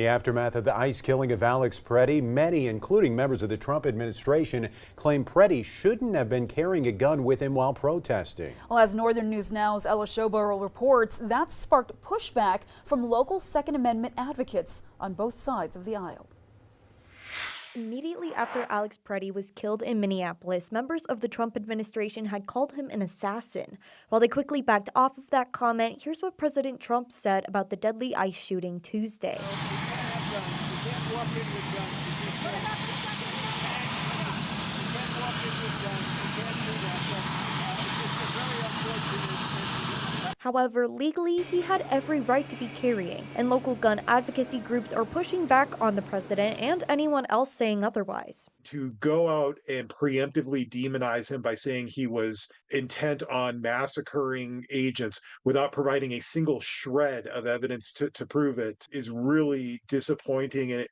The aftermath of the ICE killing of Alex Pretti, many, including members of the Trump administration, claim Pretti shouldn't have been carrying a gun with him while protesting. Well, as Northern News Now's Ella Showborough reports, that sparked pushback from local Second Amendment advocates on both sides of the aisle. Immediately after Alex Pretti was killed in Minneapolis, members of the Trump administration had called him an assassin. While they quickly backed off of that comment, here's what President Trump said about the deadly ICE shooting Tuesday. However, legally, he had every right to be carrying, and local gun advocacy groups are pushing back on the president and anyone else saying otherwise. To go out and preemptively demonize him by saying he was intent on massacring agents without providing a single shred of evidence to prove it is really disappointing.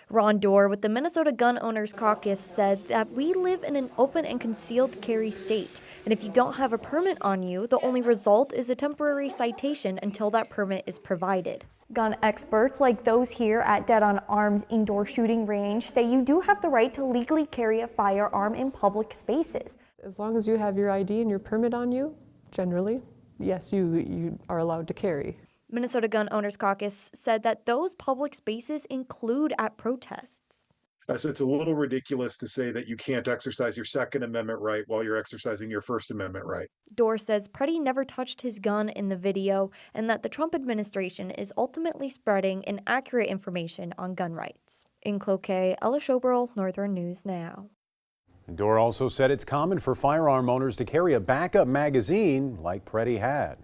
Ron Dorr with the Minnesota Gun Owners Caucus said that we live in an open and concealed carry state, and if you don't have a permit on you, the only result is a temporary citation until that permit is provided. Gun experts like those here at Dead on Arms indoor shooting range say you do have the right to legally carry a firearm in public spaces. As long as you have your ID and your permit on you, generally, yes, you are allowed to carry. Minnesota Gun Owners Caucus said that those public spaces include at protests. So it's a little ridiculous to say that you can't exercise your Second Amendment right while you're exercising your First Amendment right. Dorr says Pretti never touched his gun in the video and that the Trump administration is ultimately spreading inaccurate information on gun rights. In Cloquet, Ella Showborough, Northern News Now. Dorr also said it's common for firearm owners to carry a backup magazine like Pretti had.